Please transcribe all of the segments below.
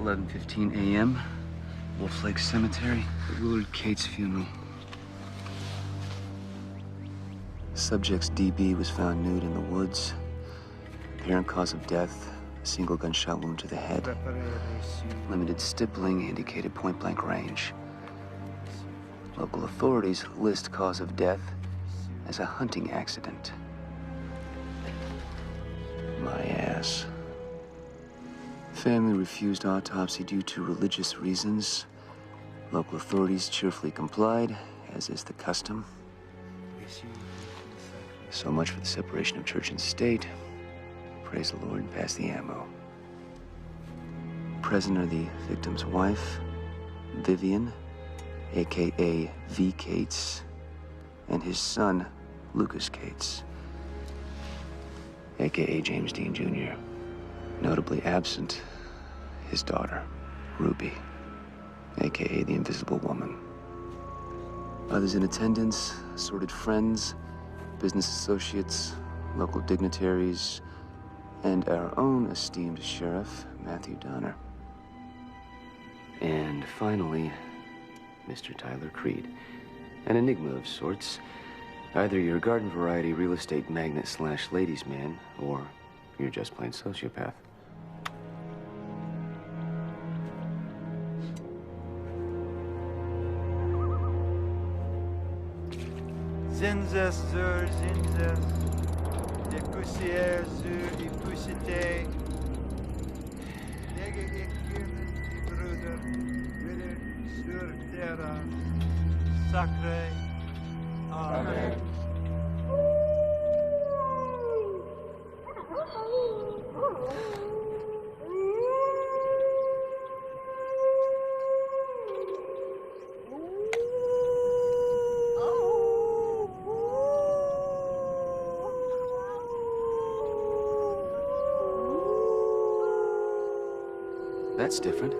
11:15 a.m. Wolf Lake Cemetery, the Willard Cates funeral. The subject's DB was found nude in the woods. Apparent cause of death, a single gunshot wound to the head. Limited stippling indicated point-blank range. Local authorities list cause of death as a hunting accident. My ass. Family refused autopsy due to religious reasons. Local authorities cheerfully complied, as is the custom. So much for the separation of church and state. Praise the Lord and pass the ammo. Present are the victim's wife, Vivian, a.k.a. V. Cates, and his son, Lucas Cates, a.k.a. James Dean Jr. Notably absent, his daughter, Ruby, a.k.a. the Invisible Woman. Others in attendance, assorted friends, business associates, local dignitaries, and our own esteemed sheriff, Matthew Donner. And finally, Mr. Tyler Creed, an enigma of sorts. Either you're garden variety real estate magnate / ladies man, or you're just plain sociopath. Zinzes zur Zinzes, de poussière zur die poussité. Lege ich hier, Bruder, wieder sur terra, sacré. Amen. That's different.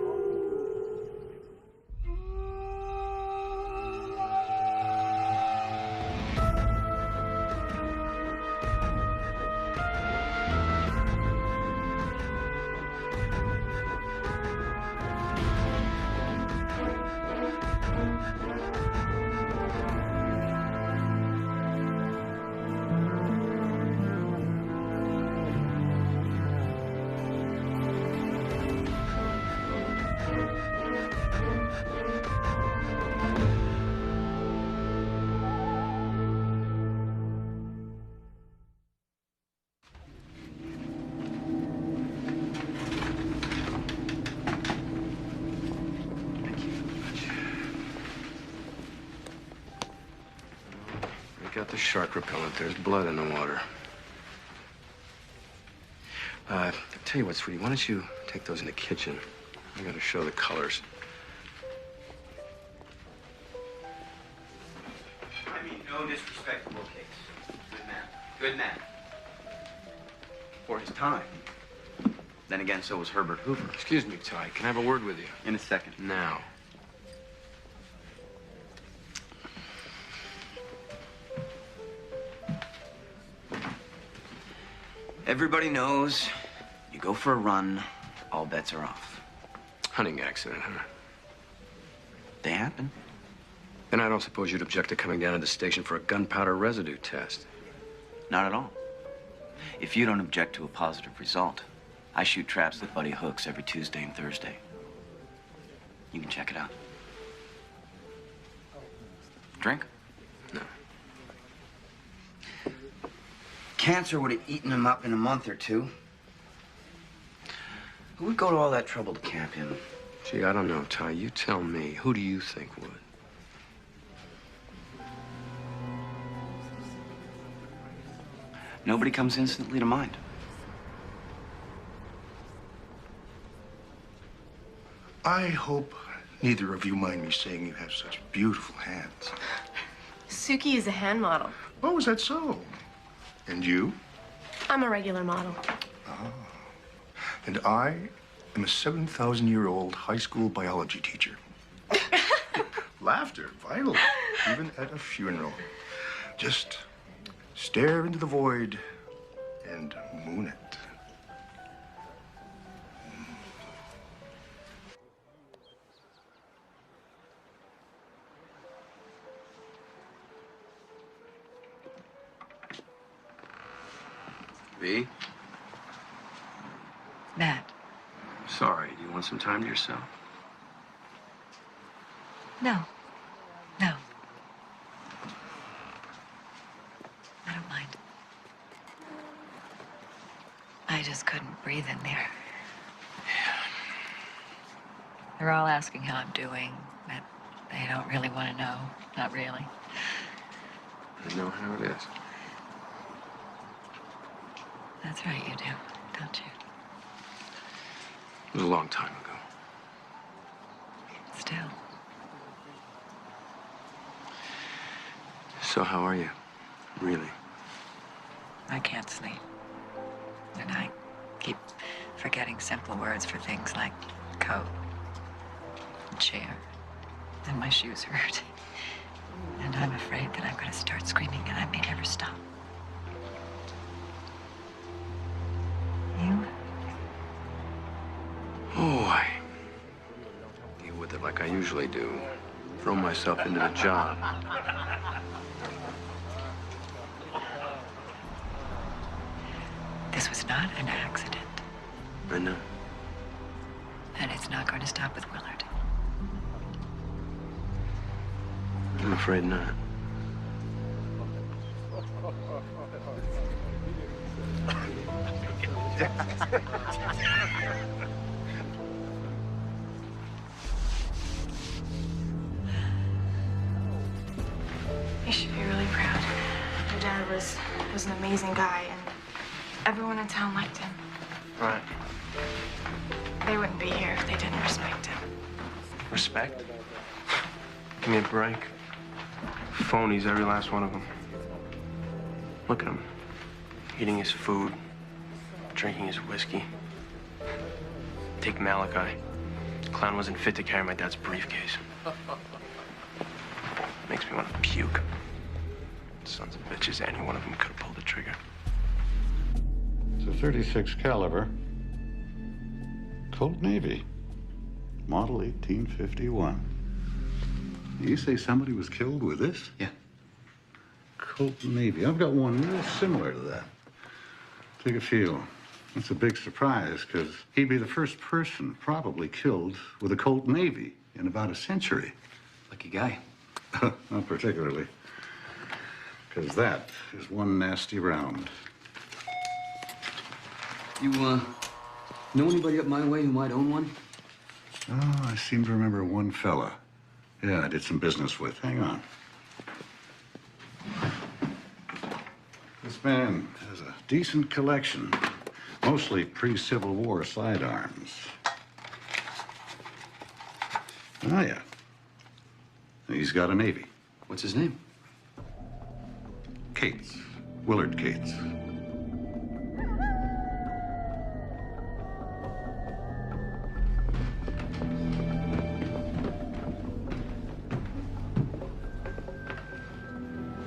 Got the shark repellent. There's blood in the water. I'll tell you what, sweetie. Why don't you take those in the kitchen? I gotta show the colors. I mean, no disrespect to Will Cates. Good man. Good man. For his time. Then again, so was Herbert Hoover. Excuse me, Ty. Can I have a word with you? In a second. Now. Everybody knows you go for a run, all bets are off. Hunting accident, huh? They happen. Then I don't suppose you'd object to coming down to the station for a gunpowder residue test. Not at all. If you don't object to a positive result, I shoot traps with Buddy Hooks every Tuesday and Thursday. You can check it out. Drink? No. Cancer would have eaten him up in a month or two. Who would go to all that trouble to camp him? Gee, I don't know, Ty. You tell me. Who do you think would? Nobody comes instantly to mind. I hope neither of you mind me saying you have such beautiful hands. Suki is a hand model. Oh, is that so? And you? I'm a regular model. Ah. And I am a 7,000-year-old high school biology teacher. Laughter, vital, even at a funeral. Just stare into the void and moon it. V. Matt. Sorry, do you want some time to yourself? No. No. I don't mind. I just couldn't breathe in there. They're all asking how I'm doing, but they don't really want to know. Not really. I know how it is. That's right, you do, don't you? It was a long time ago. Still. So how are you? Really? I can't sleep. And I keep forgetting simple words for things like coat, and chair, and my shoes hurt. And I'm afraid that I'm going to start screaming and I may never stop. You? Oh, I deal with it like I usually do. Throw myself into the job. This was not an accident. I know. And it's not going to stop with Willard. I'm afraid not. You should be really proud. Your dad was an amazing guy, and everyone in town liked him. Right. They wouldn't be here if they didn't respect him. Respect? Give me a break. Phonies, every last one of them. Look at him. Eating his food, drinking his whiskey. Take Malachi. Clown wasn't fit to carry my dad's briefcase. Makes me want to puke. Sons of bitches, any one of them could have pulled the trigger. It's a .36 caliber. Colt Navy. Model 1851. You say somebody was killed with this? Yeah. Colt Navy. I've got one real similar to that. Take a feel. It's a big surprise, because he'd be the first person probably killed with a Colt Navy in about a century. Lucky guy. Not particularly. Because that is one nasty round. You, know anybody up my way who might own one? Oh, I seem to remember one fella. Yeah, I did some business with. Hang on. This man has a decent collection. Mostly pre-Civil War sidearms. Oh, yeah. He's got a Navy. What's his name? Cates. Willard Cates.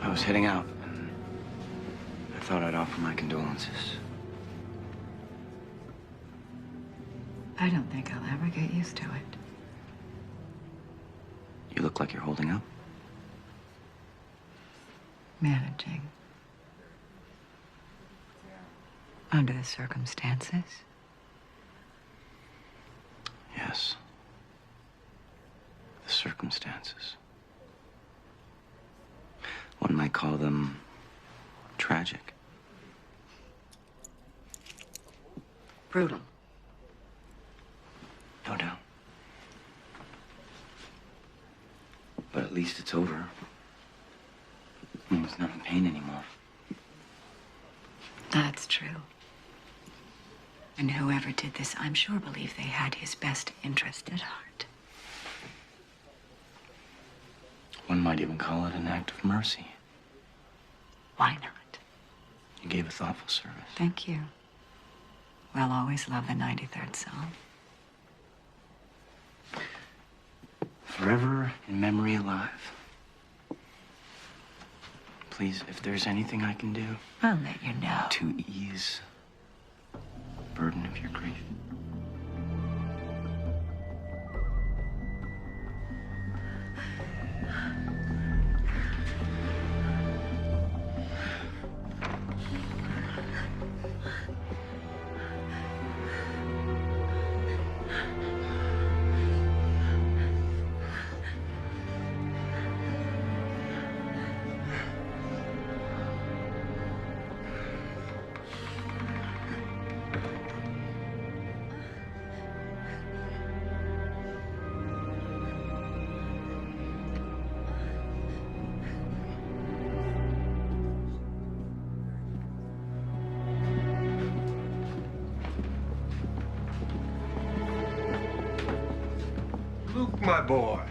I was heading out. I thought I'd offer my condolences. I don't think I'll ever get used to it. You look like you're holding up. Managing. Under the circumstances. Yes. The circumstances. One might call them tragic. Brutal. No doubt. But at least it's over. He's not in pain anymore. That's true. And whoever did this, I'm sure, believed they had his best interest at heart. One might even call it an act of mercy. Why not? You gave a thoughtful service. Thank you. We'll always love the 93rd Psalm. Forever in memory alive. Please, if there's anything I can do I'll let you know. to ease the burden of your grief. boy.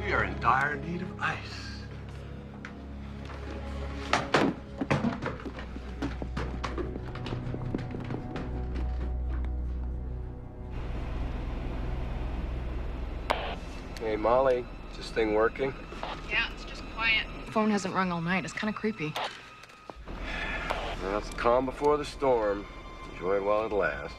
We are in dire need of ice. Hey, Molly, is this thing working? Yeah, it's just quiet. The phone hasn't rung all night. It's kind of creepy. Well, it's the calm before the storm. Enjoy it while it lasts.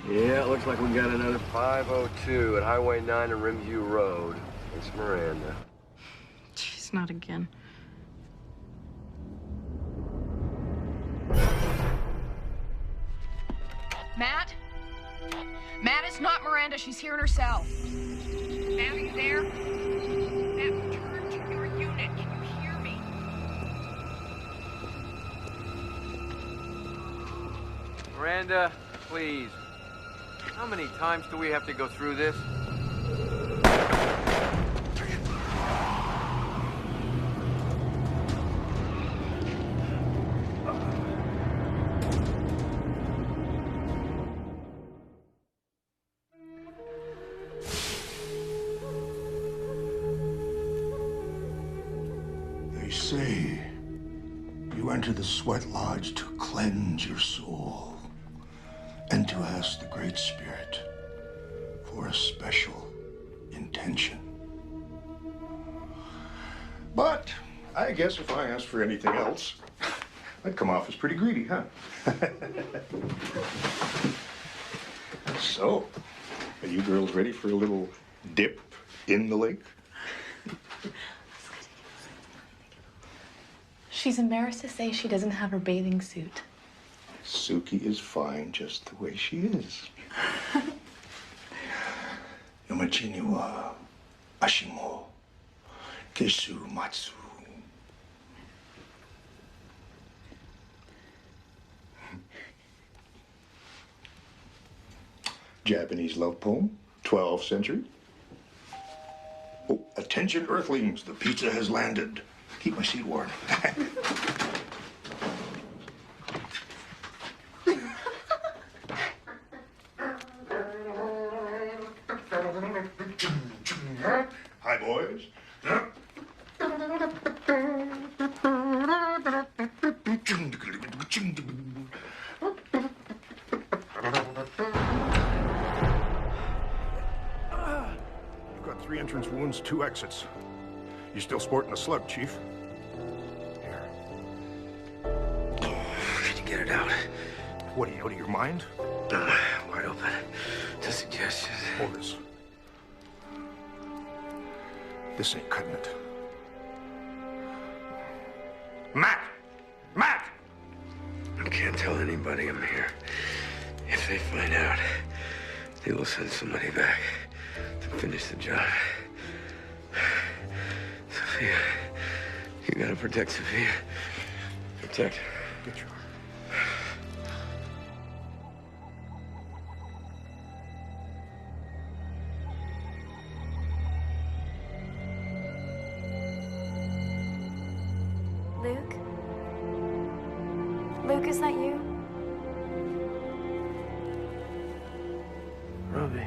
Yeah, it looks like we got another 502 at Highway 9 and Rimview Road. It's Miranda. Jeez, not again. Matt? Matt, it's not Miranda. She's here in her cell. Matt, are you there? Matt, return to your unit. Can you hear me? Miranda, please. How many times do we have to go through this? They say you enter the Sweat Lodge to cleanse your soul and to ask the Great Spirit for a special intention. But I guess if I asked for anything else, I'd come off as pretty greedy, huh? So, are you girls ready for a little dip in the lake? She's embarrassed to say she doesn't have her bathing suit. Suki is fine just the way she is. Yomachi wa ashimo kesu matsu. Japanese love poem, 12th century. Oh, attention Earthlings, the pizza has landed. Keep my seat warm. Hi, boys. You've got 3 entrance wounds, 2 exits. You still sporting a slug, Chief? Here. Can you get it out? What, are you out of your mind? Wide open. To suggestions. Orders. This ain't cutting it. Matt! Matt! I can't tell anybody I'm here. If they find out, they will send somebody back to finish the job. Sophia, you gotta protect Sophia. Protect. Get your... Luke? Luke, is that you? Ruby.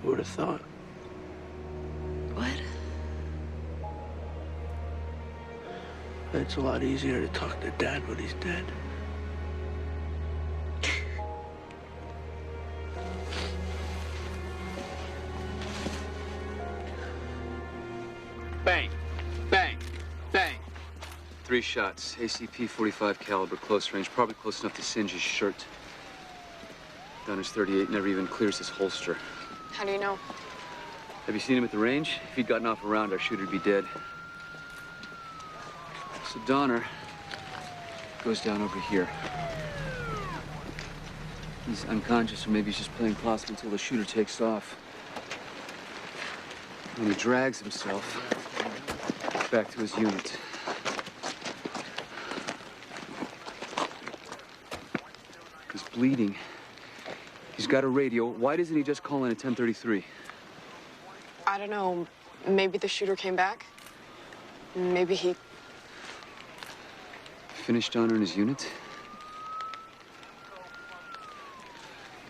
Who would have thought? What? It's a lot easier to talk to Dad when he's dead. Bang! Bang! Bang! 3 shots. ACP 45 caliber, close range, probably close enough to singe his shirt. Donner's 38 never even clears his holster. How do you know? Have you seen him at the range? If he'd gotten off a round, our shooter'd be dead. So Donner goes down over here. He's unconscious, or maybe he's just playing possum until the shooter takes off. And he drags himself back to his unit. He's bleeding. He's got a radio. Why doesn't he just call in at 10:33? I don't know. Maybe the shooter came back. Maybe he... Finished honoring his unit?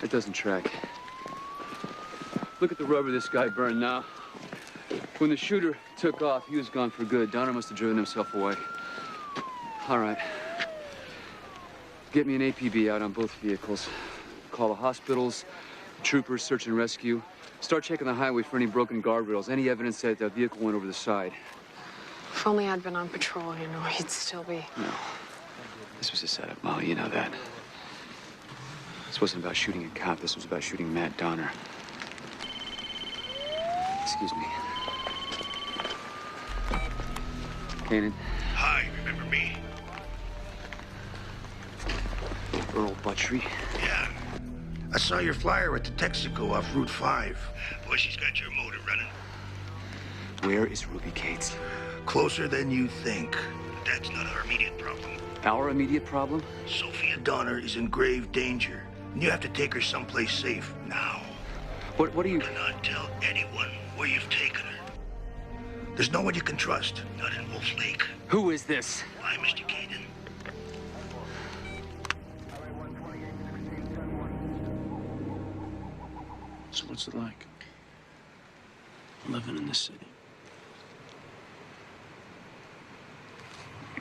That doesn't track. Look at the rubber this guy burned now. When the shooter took off, he was gone for good. Donner must have driven himself away. All right. Get me an APB out on both vehicles. Call the hospitals, troopers, search and rescue. Start checking the highway for any broken guardrails, any evidence that the vehicle went over the side. If only I'd been on patrol, you know, he'd still be... No. This was a setup, Molly. You know that. This wasn't about shooting a cop. This was about shooting Matt Donner. Excuse me. Kanan. Hi, remember me? Earl Buttrey. Yeah. I saw your flyer at the Texaco off Route 5. Bushy's got your motor running. Where is Ruby Cates? Closer than you think. That's not our immediate problem. Our immediate problem? Sophia Donner is in grave danger, and you have to take her someplace safe now. What are you... Do not tell anyone where you've taken her. There's no one you can trust, not in Wolf Lake. Who is this? I'm Mr. Kanan. So what's it like? Living in this city.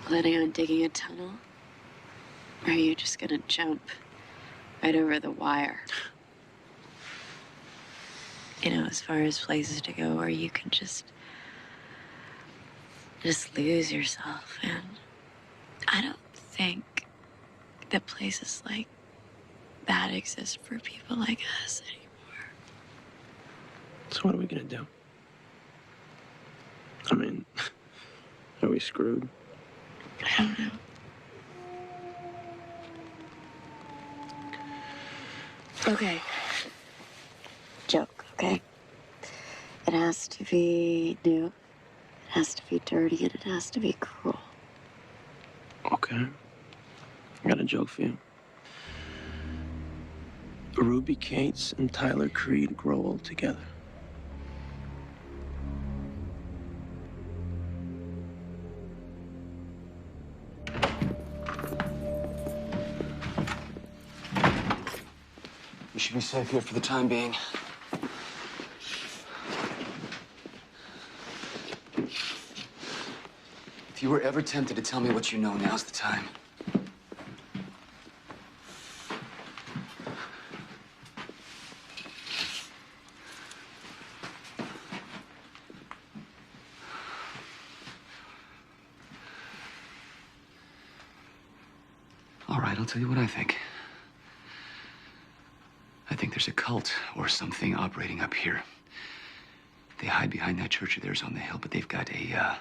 Planning on digging a tunnel? Or are you just gonna jump right over the wire? You know, as far as places to go where you can just lose yourself. And I don't think that places like that exist for people like us anymore. So what are we gonna do? I mean, are we screwed? I don't know. Okay. Joke, okay? It has to be new, it has to be dirty, and it has to be cruel. Okay. I got a joke for you. Ruby Cates and Tyler Creed grow old together. You should be safe here for the time being. If you were ever tempted to tell me what you know, now's the time. All right, I'll tell you what I think. I think there's a cult or something operating up here. They hide behind that church of theirs on the hill, but they've got a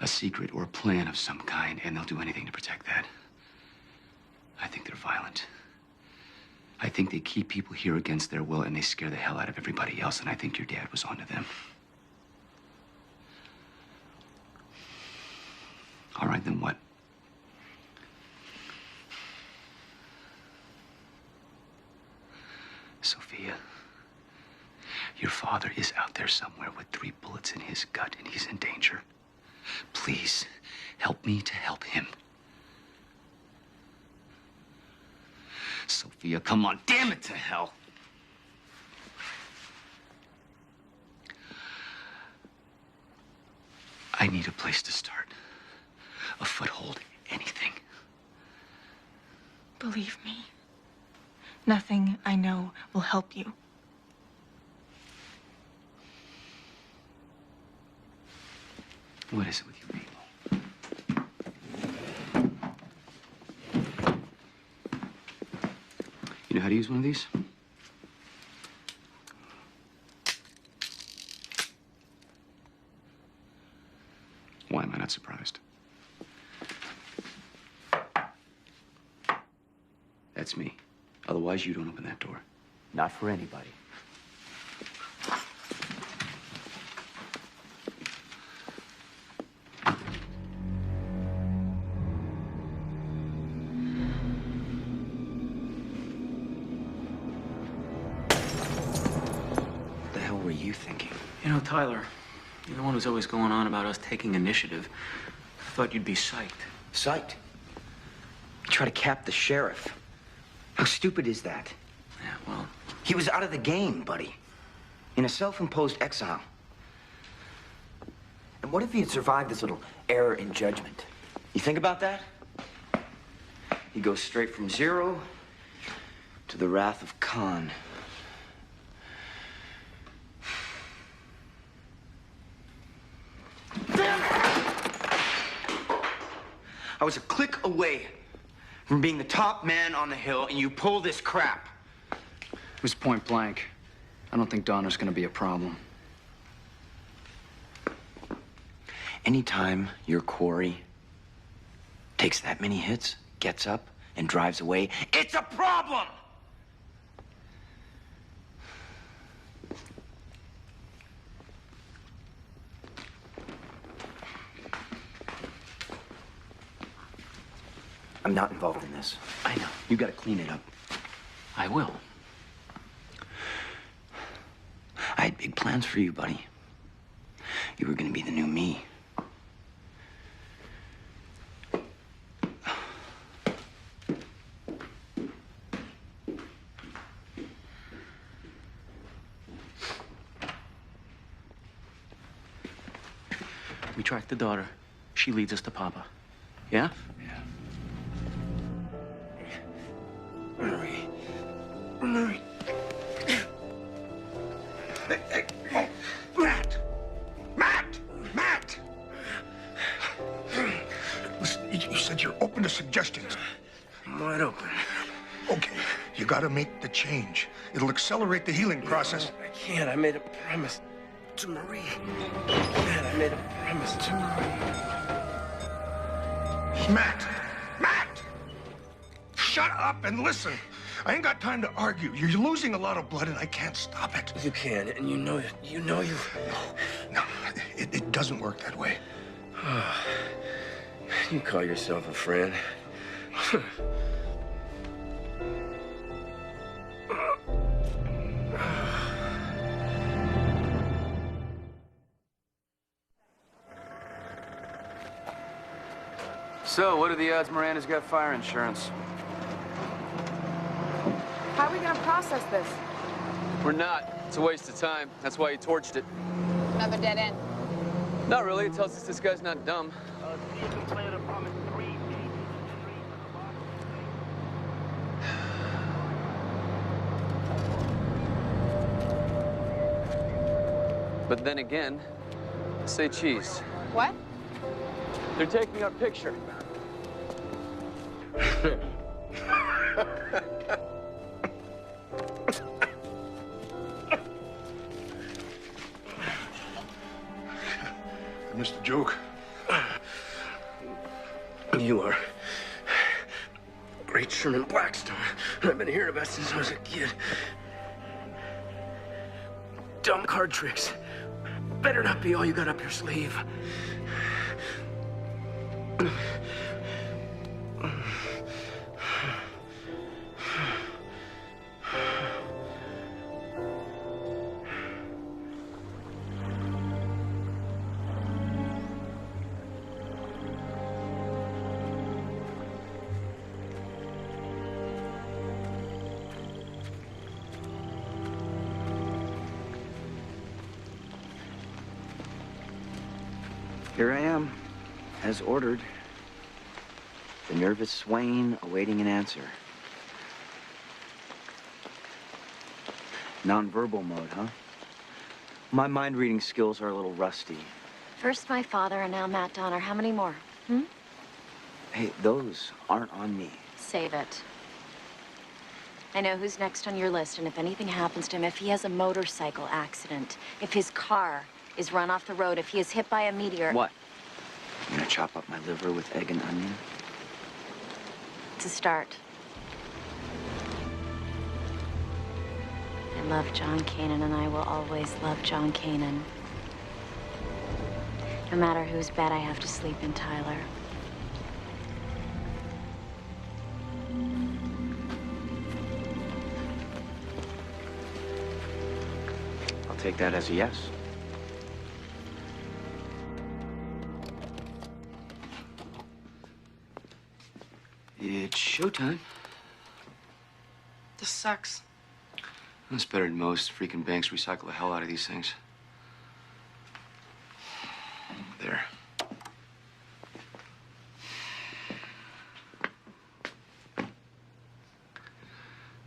secret or a plan of some kind, and they'll do anything to protect that. I think they're violent. I think they keep people here against their will, and they scare the hell out of everybody else, and I think your dad was onto them. All right, then what? Sophia, your father is out there somewhere with 3 bullets in his gut, and he's in danger. Please, help me to help him. Sophia, come on, damn it to hell. I need a place to start. A foothold, anything. Believe me, nothing I know will help you. What is it with you people? You know how to use one of these? Why am I not surprised? That's me. Otherwise, you don't open that door. Not for anybody. you thinking? You know, Tyler, you're the one who's always going on about us taking initiative. I thought you'd be psyched. Psyched? You try to cap the sheriff. How stupid is that? Yeah, well... He was out of the game, buddy. In a self-imposed exile. And what if he had survived this little error in judgment? You think about that? He goes straight from 0 to the wrath of Khan. I was a click away from being the top man on the hill, and you pull this crap. It was point blank. I don't think Donner's gonna be a problem. Anytime your quarry takes that many hits, gets up, and drives away, it's a problem! I'm not involved in this. I know. You gotta clean it up. I will. I had big plans for you, buddy. You were gonna be the new me. We track the daughter. She leads us to Papa. Yeah? Marie. Hey, Matt! Matt! Listen, you said you're open to suggestions. I'm wide open. Okay, you gotta make the change. It'll accelerate the healing process. I can't. I made a promise to Marie. Man, I made a promise to Marie. Matt! Shut up and listen. I ain't got time to argue. You're losing a lot of blood, and I can't stop it. You can, and you know it. You know you. No, it doesn't work that way. You call yourself a friend? So, what are the odds Miranda's got fire insurance? How are we gonna process this? We're not. It's a waste of time. That's why you torched it. Another dead end. Not really. It tells us this guy's not dumb. But then again, say cheese. What? They're taking our picture. I missed the joke. You are Great Sherman Blackstone. I've been hearing about since I was a kid. Dumb card tricks. Better not be all you got up your sleeve. Here I am, as ordered. The nervous swain awaiting an answer. Non-verbal mode, huh? My mind-reading skills are a little rusty. First my father and now Matt Donner. How many more? Hey, those aren't on me. Save it. I know who's next on your list, and if anything happens to him, if he has a motorcycle accident, if his car is run off the road, if he is hit by a meteor... What? You gonna chop up my liver with egg and onion? It's a start. I love John Kanan, and I will always love John Kanan. No matter whose bed I have to sleep in, Tyler. I'll take that as a yes. It's showtime. This sucks. That's better than most. Freaking banks recycle the hell out of these things. There.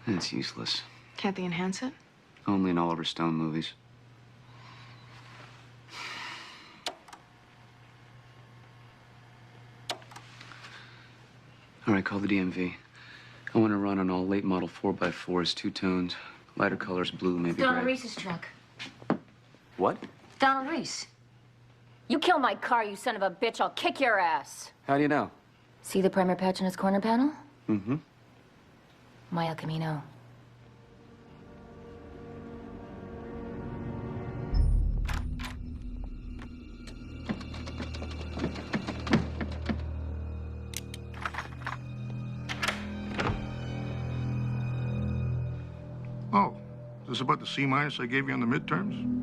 It's useless. Can't they enhance it? Only in Oliver Stone movies. All right, call the DMV. I want to run on all late model 4x4s, two-tones, lighter colors, blue, maybe Donald red. Reese's truck. What? Donald Reese. You kill my car, you son of a bitch, I'll kick your ass. How do you know? See the primer patch on his corner panel? Mm-hmm. My El Camino. Oh, is this about the C- I gave you on the midterms?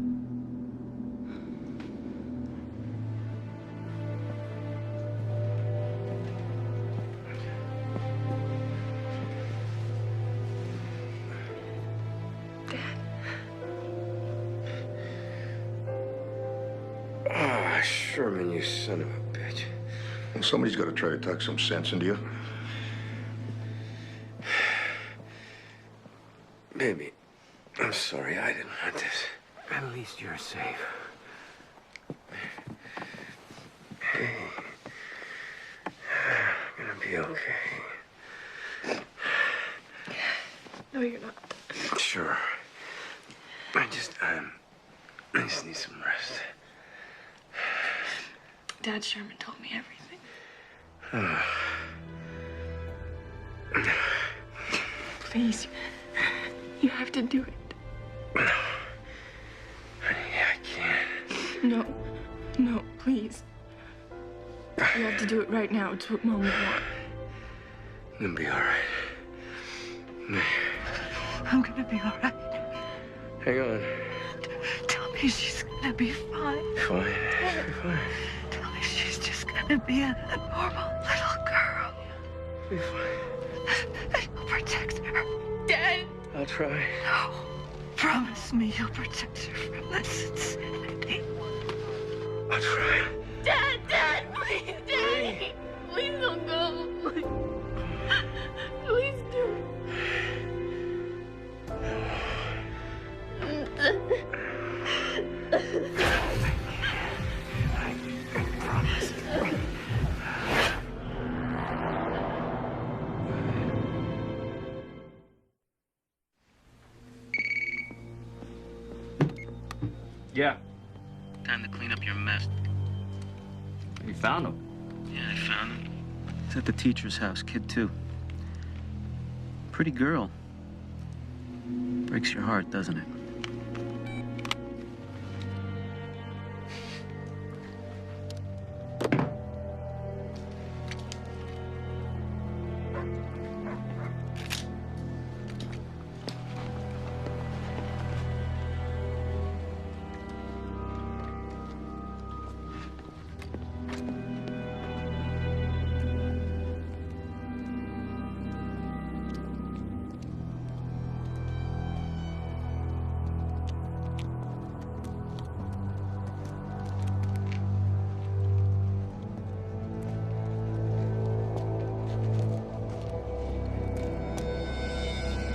Ah, Sherman, you son of a bitch. Well, somebody's got to try to talk some sense into you. Baby, I'm sorry. I didn't want this. At least you're safe. Hey. I'm gonna be okay. No, you're not. Sure. I just need some rest. Dad Sherman told me everything. Please, you have to do it. Honey, I can't. No, no, please. You have to do it right now. It's what Mom would want. I'm gonna be all right. I'm gonna be all right. Hang on. Tell me she's gonna be fine. Fine. Fine. Tell me she's just gonna be a normal little girl. Be fine. You'll protect her. Dad! I'll try. No. Promise me you'll protect her from this insanity. I'll try. Dad! Dad! Please, Daddy! Please don't go. Please. Please do. I promise. Yeah. Time to clean up your mess. You found him? Yeah, I found him. He's at the teacher's house, kid too. Pretty girl. Breaks your heart, doesn't it?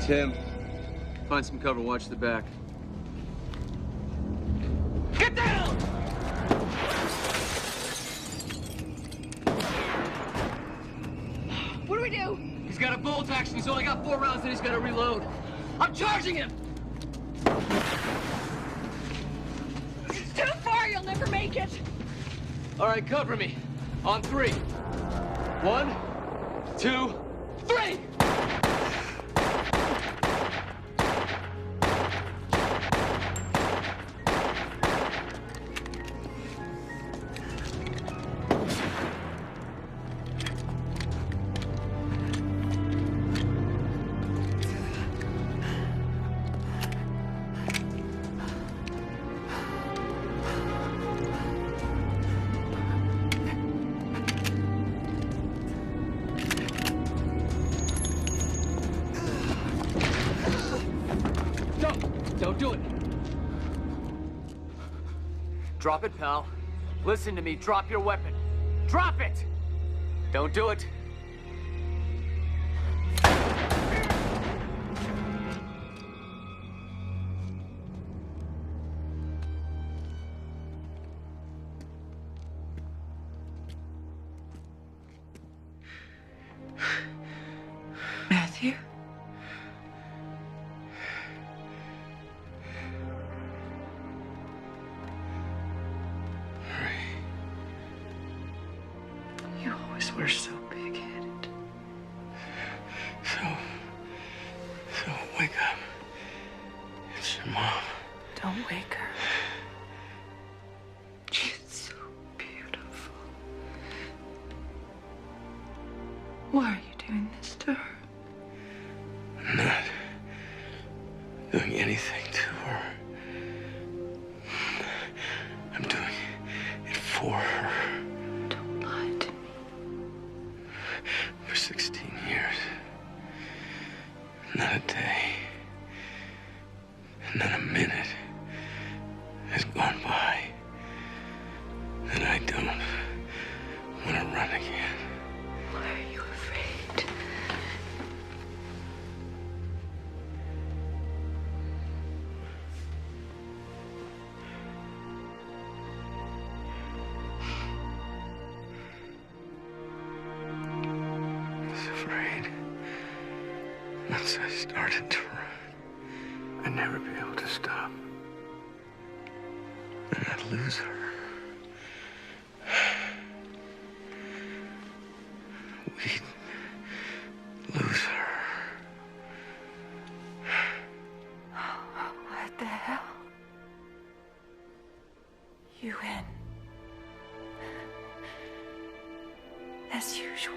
Tim, find some cover, watch the back. Get down! What do we do? He's got a bolt action. He's only got 4 rounds and he's got to reload. I'm charging him! It's too far, you'll never make it. All right, cover me. On 3. 1, 2, 3! Don't do it. Drop it, pal. Listen to me. Drop your weapon. Drop it! Don't do it. Matthew? You always were so big-headed. So wake up. It's your mom. Don't wake her. She's so beautiful. Why are you doing this to her? I'm not doing anything to her. I'm doing it for her. Don't lie to me. For 16 years. Not a day. Not a minute has gone by that I don't want to run again. Why are you afraid? I was afraid. Once I started to run, I'd never be able to stop. And I'd lose her. We'd lose her. What the hell? You in. As usual.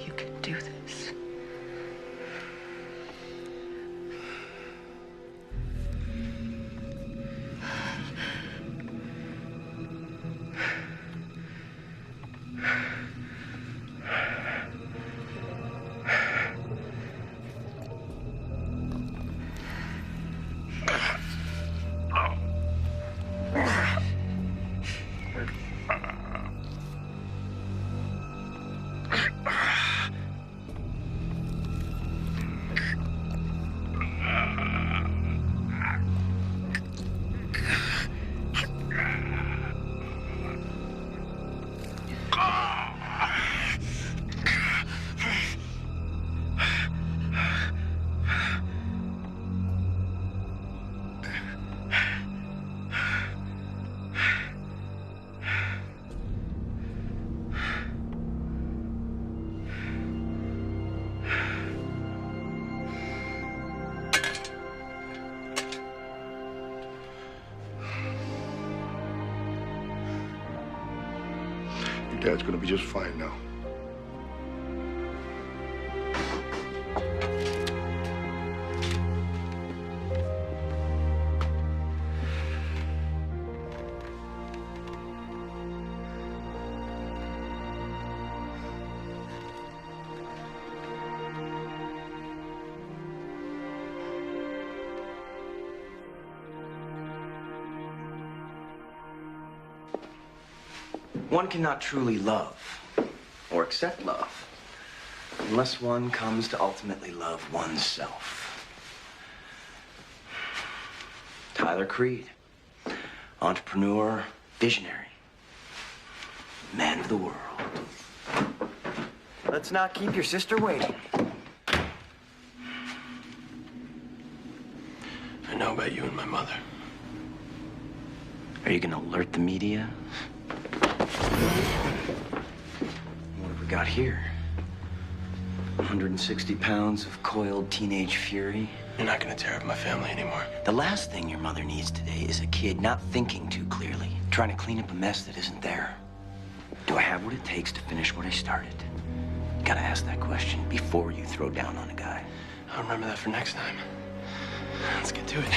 You can do this. Your dad's gonna be just fine now. One cannot truly love or accept love unless one comes to ultimately love oneself. Tyler Creed, entrepreneur, visionary, man of the world. Let's not keep your sister waiting. I know about you and my mother. Are you gonna alert the media? What have we got here? 160 pounds of coiled teenage fury. You're not gonna tear up my family anymore. The last thing your mother needs today is a kid not thinking too clearly, trying to clean up a mess that isn't there. Do I have what it takes to finish what I started? You gotta ask that question before you throw down on a guy. I'll remember that for next time. Let's get to it.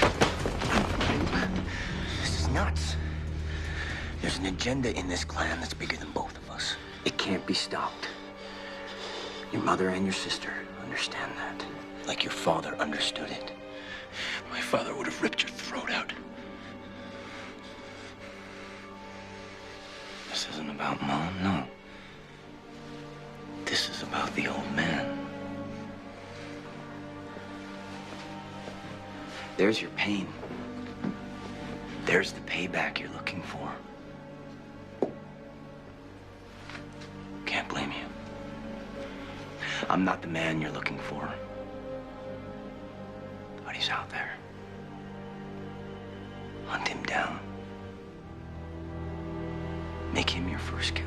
This is nuts. There's an agenda in this clan that's bigger than both of us. It can't be stopped. Your mother and your sister understand that. Like your father understood it. My father would have ripped your throat out. This isn't about Mom, no. This is about the old man. There's your pain. There's the payback you're looking for. Can't blame you. I'm not the man you're looking for. But he's out there. Hunt him down. Make him your first kill.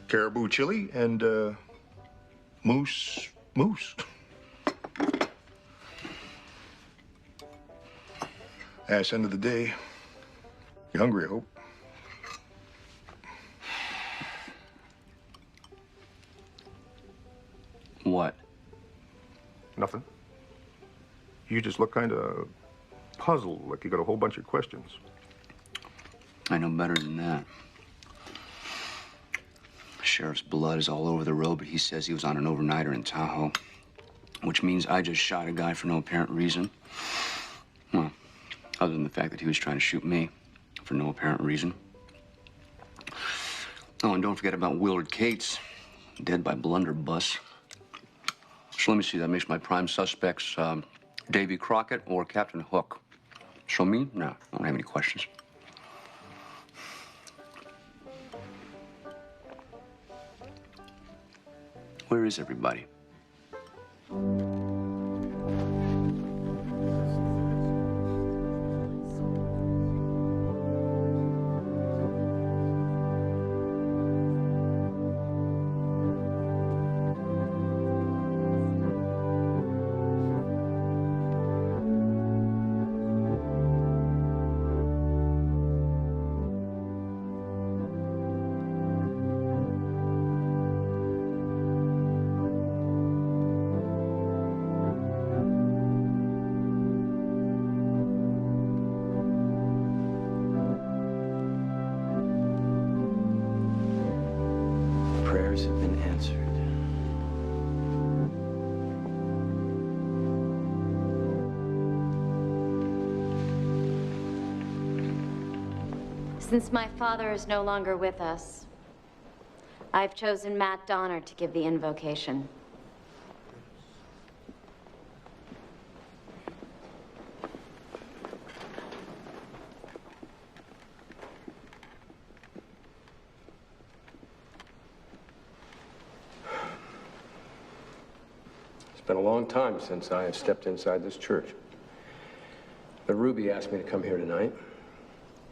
Caribou chili and moose. Ass end of the day. You hungry, I hope? What? Nothing. You just look kind of puzzled, like you got a whole bunch of questions. I know better than that. Sheriff's blood is all over the road, but he says he was on an overnighter in Tahoe, which means I just shot a guy for no apparent reason. Well, other than the fact that he was trying to shoot me for no apparent reason. Oh, and don't forget about Willard Cates, dead by blunderbuss. So let me see, that makes my prime suspects Davy Crockett or Captain Hook. So me? No, I don't have any questions. Where is everybody? Prayers have been answered. Since my father is no longer with us, I've chosen Matt Donner to give the invocation. It's been a long time since I have stepped inside this church. But Ruby asked me to come here tonight.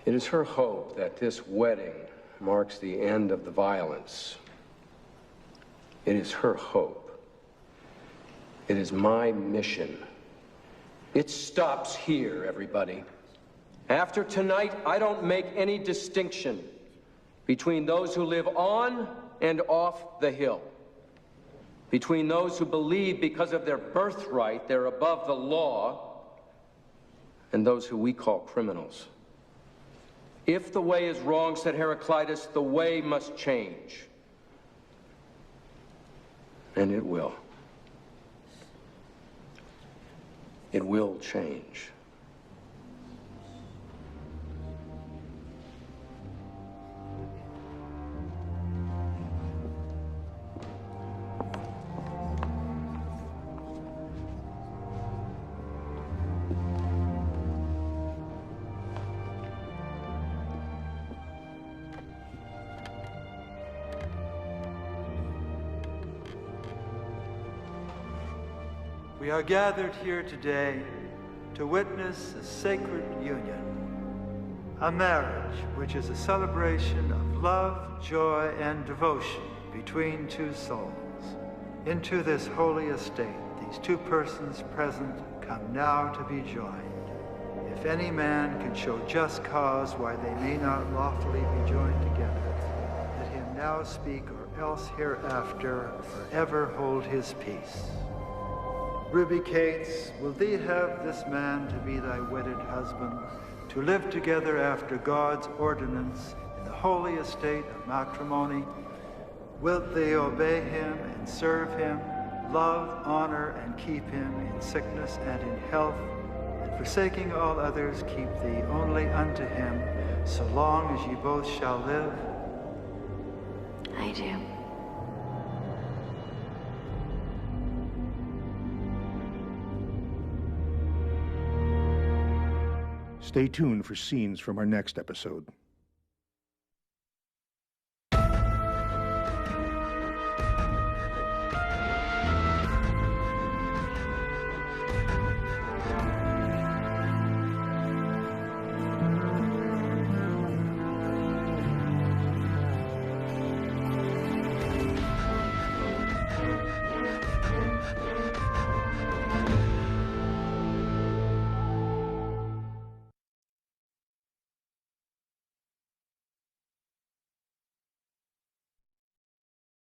It is her hope that this wedding marks the end of the violence. It is her hope. It is my mission. It stops here, everybody. After tonight, I don't make any distinction between those who live on and off the hill, between those who believe because of their birthright they're above the law, and those who we call criminals. If the way is wrong, said Heraclitus, the way must change. And it will. It will change. We are gathered here today to witness a sacred union, a marriage which is a celebration of love, joy, and devotion between two souls. Into this holy estate, these two persons present come now to be joined. If any man can show just cause why they may not lawfully be joined together, let him now speak, or else hereafter forever hold his peace. Ruby Cates, will thee have this man to be thy wedded husband, to live together after God's ordinance in the holy estate of matrimony? Wilt thee obey him and serve him, love, honor, and keep him in sickness and in health, and forsaking all others, keep thee only unto him, so long as ye both shall live? I do. Stay tuned for scenes from our next episode.